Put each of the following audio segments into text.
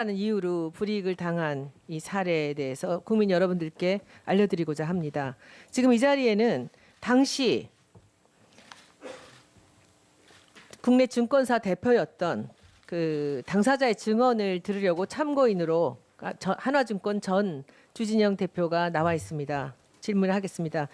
하는 이유로 불이익을 당한 이 사례에 대해서 국민 여러분들께 알려드리고자 합니다. 지금 이 자리에는 당시 국내 증권사 대표였던 그 당사자의 증언을 들으려고 참고인으로 한화증권 전 주진영 대표가 나와 있습니다. 질문을 하겠습니다.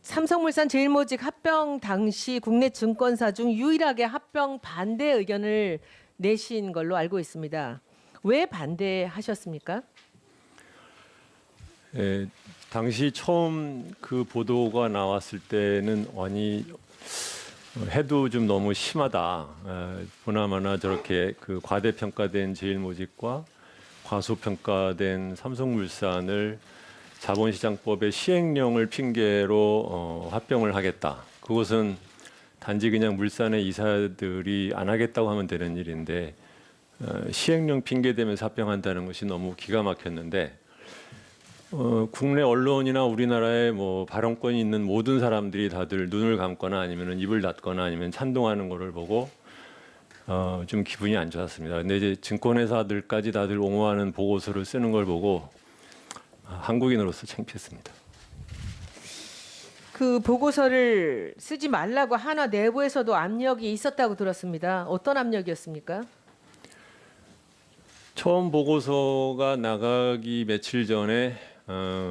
삼성물산 제일모직 합병 당시 국내 증권사 중 유일하게 합병 반대 의견을 내신 걸로 알고 있습니다. 왜 반대하셨습니까? 당시 처음 그 보도가 나왔을 때는 아니 해도 좀 너무 심하다. 보나마나 저렇게 그 과대평가된 제일모직과 과소평가된 삼성물산을 자본시장법의 시행령을 핑계로 합병을 하겠다. 그것은 단지 그냥 물산의 이사들이 안 하겠다고 하면 되는 일인데 시행령 핑계 대면서 합병한다는 것이 너무 기가 막혔는데 국내 언론이나 우리나라에 뭐 발언권이 있는 모든 사람들이 다들 눈을 감거나 아니면 입을 닫거나 아니면 찬동하는 것을 보고 좀 기분이 안 좋았습니다. 근데 이제 증권회사들까지 다들 옹호하는 보고서를 쓰는 걸 보고 한국인으로서 창피했습니다. 그 보고서를 쓰지 말라고 한화 내부에서도 압력이 있었다고 들었습니다. 어떤 압력이었습니까? 처음 보고서가 나가기 며칠 전에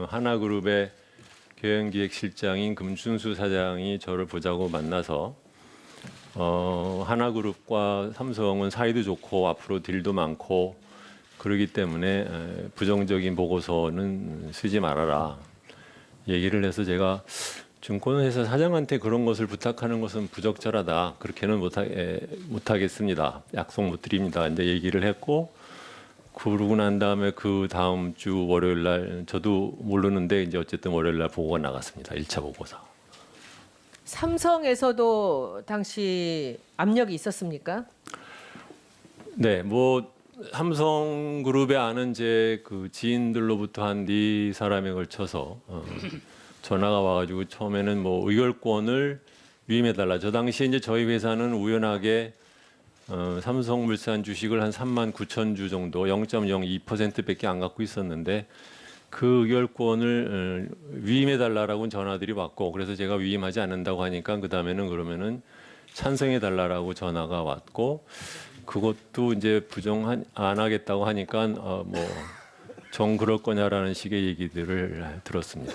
하나그룹의 경영기획실장인 금준수 사장이 저를 보자고 만나서 하나그룹과 삼성은 사이도 좋고 앞으로 딜도 많고 그러기 때문에 부정적인 보고서는 쓰지 말아라 얘기를 해서 제가 증권회사 사장한테 그런 것을 부탁하는 것은 부적절하다. 그렇게는 못하겠습니다. 약속 못 드립니다. 이제 얘기를 했고 그러고 난 다음에 그 다음 주 월요일 날 저도 모르는데 이제 어쨌든 월요일 날 보고가 나갔습니다. 1차 보고서. 삼성에서도 당시 압력이 있었습니까? 네, 뭐 삼성그룹에 아는 제 그 지인들로부터 한 4사람에 걸쳐서 전화가 와가지고 처음에는 뭐 의결권을 위임해달라. 저 당시에 이제 저희 회사는 우연하게 삼성물산 주식을 한 3만 9천 주 정도 0.02%밖에 안 갖고 있었는데 그 의결권을 위임해달라라고 전화들이 왔고 그래서 제가 위임하지 않는다고 하니까 그 다음에는 그러면은 찬성해달라라고 전화가 왔고 그것도 이제 부정 안 하겠다고 하니까 정 그럴 거냐라는 식의 얘기들을 들었습니다.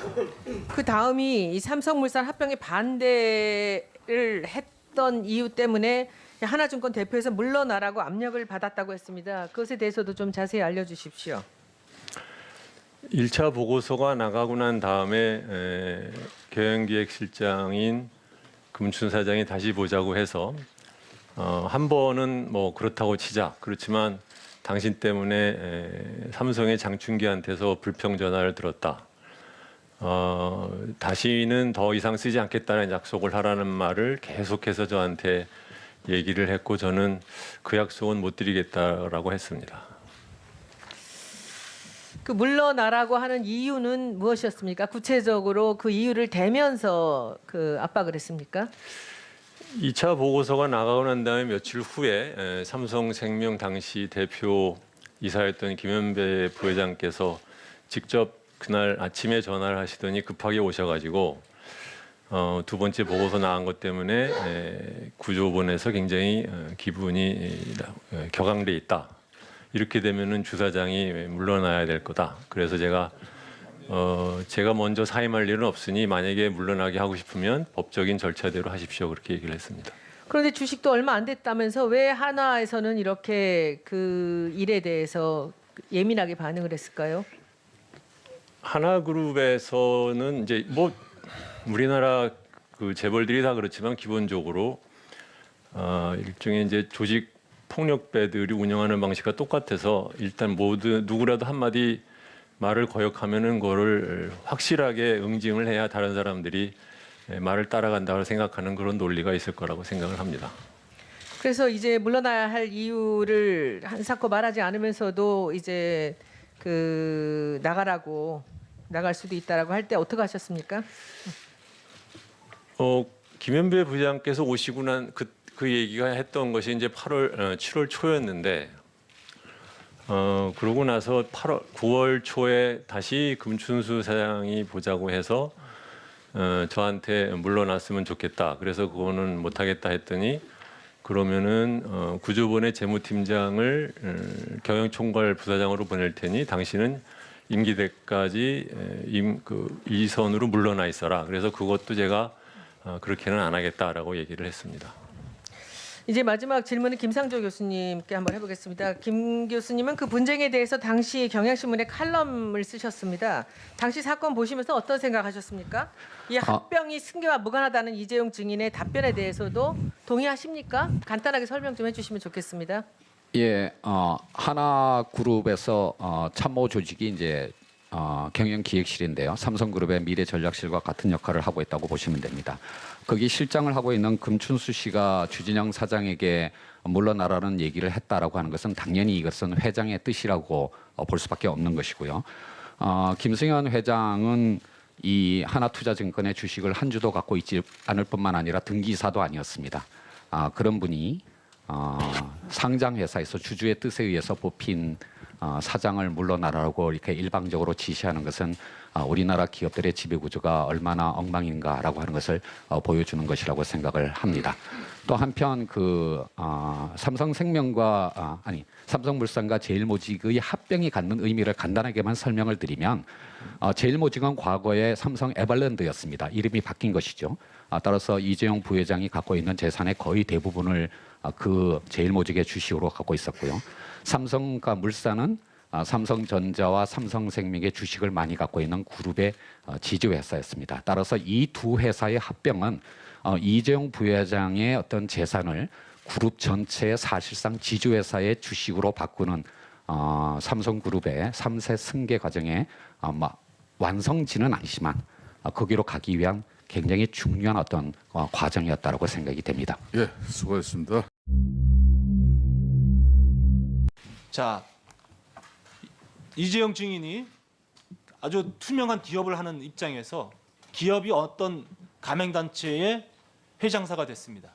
그 다음이 이 삼성물산 합병에 반대를 했던 이유 때문에 하나증권 대표에서 물러나라고 압력을 받았다고 했습니다. 그것에 대해서도 좀 자세히 알려주십시오. 1차 보고서가 나가고 난 다음에 경영기획실장인 금춘 사장이 다시 보자고 해서 한 번은 뭐 그렇다고 치자. 그렇지만 당신 때문에 삼성의 장충기한테서 불평 전화를 들었다. 다시는 더 이상 쓰지 않겠다는 약속을 하라는 말을 계속해서 저한테 얘기를 했고 저는 그 약속은 못 드리겠다라고 했습니다. 그 물러나라고 하는 이유는 무엇이었습니까? 구체적으로 그 이유를 대면서 그 압박을 했습니까? 2차 보고서가 나가고 난 다음에 며칠 후에 삼성생명 당시 대표 이사였던 김현배 부회장께서 직접 그날 아침에 전화를 하시더니 급하게 오셔가지고 두 번째 보고서 나간 것 때문에 구조본에서 굉장히 기분이 격앙돼 있다. 이렇게 되면은 주사장이 물러나야 될 거다. 그래서 제가 먼저 사임할 일은 없으니 만약에 물러나게 하고 싶으면 법적인 절차대로 하십시오. 그렇게 얘기를 했습니다. 그런데 주식도 얼마 안 됐다면서 왜 한화에서는 이렇게 그 일에 대해서 예민하게 반응을 했을까요? 하나그룹에서는 이제 뭐 우리나라 그 재벌들이 다 그렇지만 기본적으로 일종의 이제 조직 폭력배들이 운영하는 방식과 똑같아서 일단 누구라도 한마디 말을 거역하면은 그거를 확실하게 응징을 해야 다른 사람들이 말을 따라간다고 생각하는 그런 논리가 있을 거라고 생각을 합니다. 그래서 이제 물러나야 할 이유를 한사코 말하지 않으면서도 이제 그 나갈 수도 있다라고 할 때 어떻게 하셨습니까? 김현배 부장께서 오시고 난 그 얘기가 했던 것이 이제 7월 초였는데 그러고 나서 9월 초에 다시 금춘수 사장이 보자고 해서 저한테 물러났으면 좋겠다. 그래서 그거는 못하겠다 했더니 그러면은 구조본의 재무팀장을 경영총괄 부사장으로 보낼 테니 당신은 임기 때까지 이 선으로 물러나 있어라. 그래서 그것도 제가 그렇게는 안 하겠다라고 얘기를 했습니다. 이제 마지막 질문은 김상조 교수님께 한번 해보겠습니다. 김 교수님은 그 분쟁에 대해서 당시 경향신문에 칼럼을 쓰셨습니다. 당시 사건 보시면서 어떤 생각하셨습니까? 이 합병이 승계와 무관하다는 이재용 증인의 답변에 대해서도 동의하십니까? 간단하게 설명 좀 해주시면 좋겠습니다. 예, 하나그룹에서 참모 조직이 이제 경영기획실인데요. 삼성그룹의 미래전략실과 같은 역할을 하고 있다고 보시면 됩니다. 거기 실장을 하고 있는 금춘수 씨가 주진영 사장에게 물러나라는 얘기를 했다라고 하는 것은 당연히 이것은 회장의 뜻이라고 볼 수밖에 없는 것이고요. 김승현 회장은 이 하나투자증권의 주식을 한 주도 갖고 있지 않을 뿐만 아니라 등기사도 아니었습니다. 그런 분이 상장회사에서 주주의 뜻에 의해서 뽑힌 사장을 물러나라고 이렇게 일방적으로 지시하는 것은 우리나라 기업들의 지배구조가 얼마나 엉망인가라고 하는 것을 보여주는 것이라고 생각을 합니다. 또 한편 삼성물산과 제일모직의 합병이 갖는 의미를 간단하게만 설명을 드리면 제일모직은 과거에 삼성 에벌랜드였습니다. 이름이 바뀐 것이죠. 따라서 이재용 부회장이 갖고 있는 재산의 거의 대부분을 그 제일모직의 주식으로 갖고 있었고요. 삼성과 물산은 삼성전자와 삼성생명의 주식을 많이 갖고 있는 그룹의 지주회사였습니다. 따라서 이 두 회사의 합병은 이재용 부회장의 어떤 재산을 그룹 전체의 사실상 지주회사의 주식으로 바꾸는 삼성그룹의 3세 승계 과정에 완성지는 아니지만 거기로 가기 위한 굉장히 중요한 어떤 과정이었다고 생각이 됩니다. 예, 수고하셨습니다. 자, 이재용 증인이 아주 투명한 기업을 하는 입장에서 기업이 어떤 가맹단체의 회장사가 됐습니다.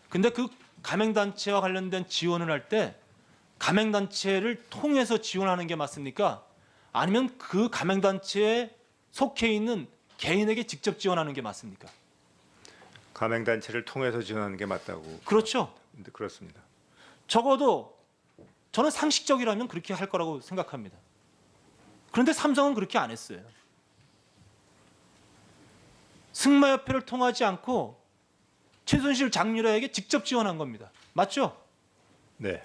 근데 그 가맹단체와 관련된 지원을 할 때 가맹단체를 통해서 지원하는 게 맞습니까? 아니면 그 가맹단체에 속해 있는 개인에게 직접 지원하는 게 맞습니까? 가맹단체를 통해서 지원하는 게 맞다고. 그렇죠. 네, 그렇습니다. 적어도 저는 상식적이라면 그렇게 할 거라고 생각합니다. 그런데 삼성은 그렇게 안 했어요. 승마협회를 통하지 않고 최순실 장유라에게 직접 지원한 겁니다. 맞죠? 네.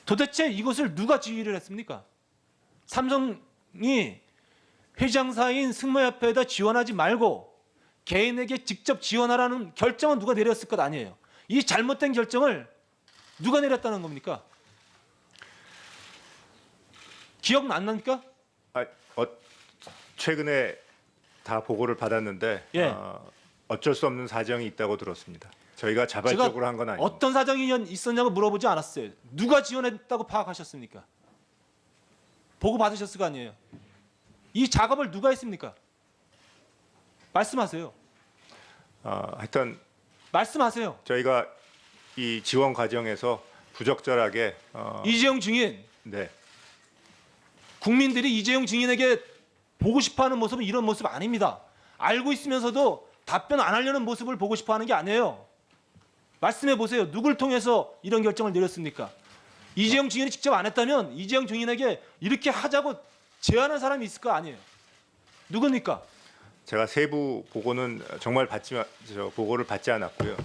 도대체 이것을 누가 지휘를 했습니까? 삼성이 회장사인 승마협회에다 지원하지 말고 개인에게 직접 지원하라는 결정은 누가 내렸을 것 아니에요. 이 잘못된 결정을 누가 내렸다는 겁니까? 기억 안 납니까? 최근에 다 보고를 받았는데 예. 어쩔 수 없는 사정이 있다고 들었습니다. 저희가 자발적으로 한 건 아니에요. 어떤 사정이 있었냐고 물어보지 않았어요. 누가 지원했다고 파악하셨습니까? 보고 받으셨을 거 아니에요. 이 작업을 누가 했습니까? 말씀하세요. 하여튼 말씀하세요. 저희가 이 지원 과정에서 부적절하게 이재용 증인, 네. 국민들이 이재용 증인에게 보고 싶어하는 모습은 이런 모습 아닙니다. 알고 있으면서도 답변 안 하려는 모습을 보고 싶어하는 게 아니에요. 말씀해 보세요. 누굴 통해서 이런 결정을 내렸습니까? 이재용 증인이 직접 안 했다면 이재용 증인에게 이렇게 하자고 제안한 사람이 있을 거 아니에요. 누굽니까? 제가 세부 보고는 정말 보고를 받지 않았고요.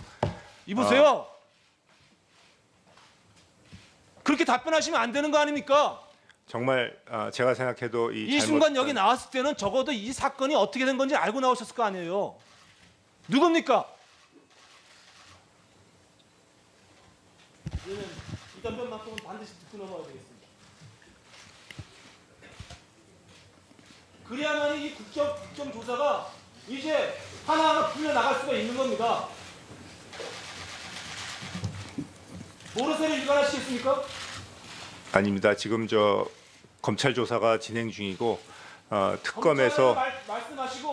이보세요. 그렇게 답변하시면 안 되는 거 아닙니까? 정말 제가 생각해도 이 순간 여기 나왔을 때는 적어도 이 사건이 어떻게 된 건지 알고 나오셨을 거 아니에요. 누굽니까? 이 답변만큼은 반드시 듣고 넘어가야 되겠습니다. 그래야만 이 국정조사가 이제 하나하나 풀려나갈 수가 있는 겁니다. 모르쇠를 일관하시겠습니까? 아닙니다. 지금 검찰 조사가 진행 중이고 특검에서 말씀하시고